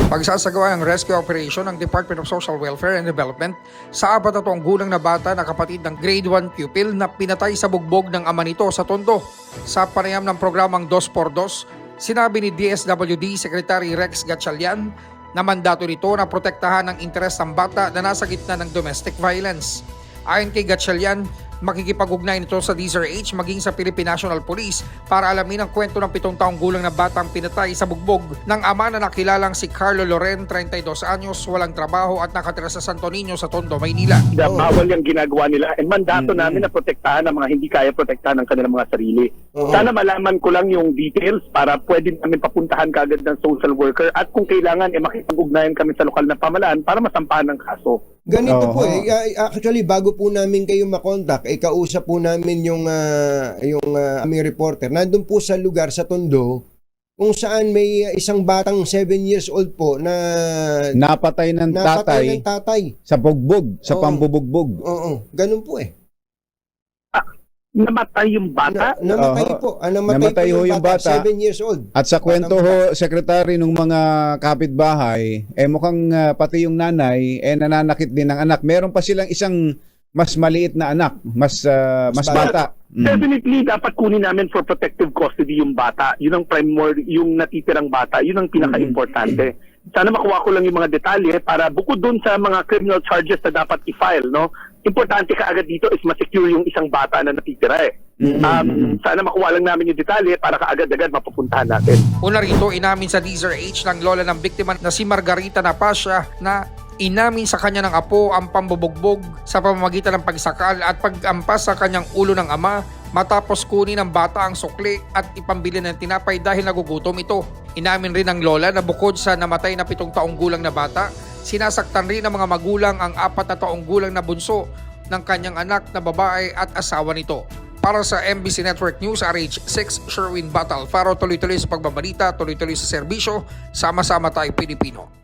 Pagsasagawa ng rescue operation ng Department of Social Welfare and Development sa 4 na taong gulang na bata na kapatid ng grade 1 pupil na pinatay sa bugbog ng ama nito sa Tondo. Sa panayam ng programang 2x2, sinabi ni DSWD Secretary Rex Gatchalian na mandato nito na protektahan ang interes ng bata na nasa gitna ng domestic violence. Ayon kay Gatchalian, makikipag-ugnay nito sa DZRH maging sa Philippine National Police para alamin ang kwento ng 7 taong gulang na batang pinatay sa bugbog ng ama na nakilalang si Carlo Loren, 32 anyos, walang trabaho at nakatira sa Santo Niño sa Tondo, Maynila. Bawal yung ginagawa nila and mandato namin na protektahan ang mga hindi kaya protektahan ng kanilang mga sarili. Sana malaman ko lang yung details para pwede namin papuntahan kagad ng social worker at kung kailangan makipag-ugnayan kami sa lokal na pamahalaan para masampahan ng kaso. Ganito po actually bago po namin kayo makontak, kausap po namin yung aming reporter. Nandun po sa lugar sa Tondo kung saan may isang batang 7 years old po na napatay ng tatay sa bugbog, sa pambubugbog. Oo, ganun po Namatay yung bata? Namatay po. Namatay po yung bata, 7 years old. At sa kwento ho, Secretary, ng mga kapitbahay, mukhang pati yung nanay, nananakit din ng anak. Meron pa silang isang mas maliit na anak, mas bata. Definitely, dapat kunin namin for protective custody yung bata. Yun ang primary, yung natitirang bata. Yun ang pinaka-importante. Sana makuha ko lang yung mga detalye para bukod dun sa mga criminal charges na dapat i-file, no? Importante kaagad dito is ma-secure yung isang bata na natitira Sana makuha lang namin yung detalye para kaagad-agad mapupuntahan natin. Una rito, inamin sa DZRH ng lola ng biktima na si Margarita Napasya na inamin sa kanya ng apo ang pambubugbog sa pamamagitan ng pagsakal at pag-ampas sa kanyang ulo ng ama matapos kunin ng bata ang sukli at ipambili ng tinapay dahil nagugutom ito. Inamin rin ng lola na bukod sa namatay na 7 taong gulang na bata, sinasaktan rin ng mga magulang ang 4 na taong gulang na bunso ng kanyang anak na babae at asawa nito. Para sa MBC Network News, RH6, Sherwin Bata Alfaro, tuloy-tuloy sa pagbabalita, tuloy-tuloy sa serbisyo, sama-sama tayo Pilipino.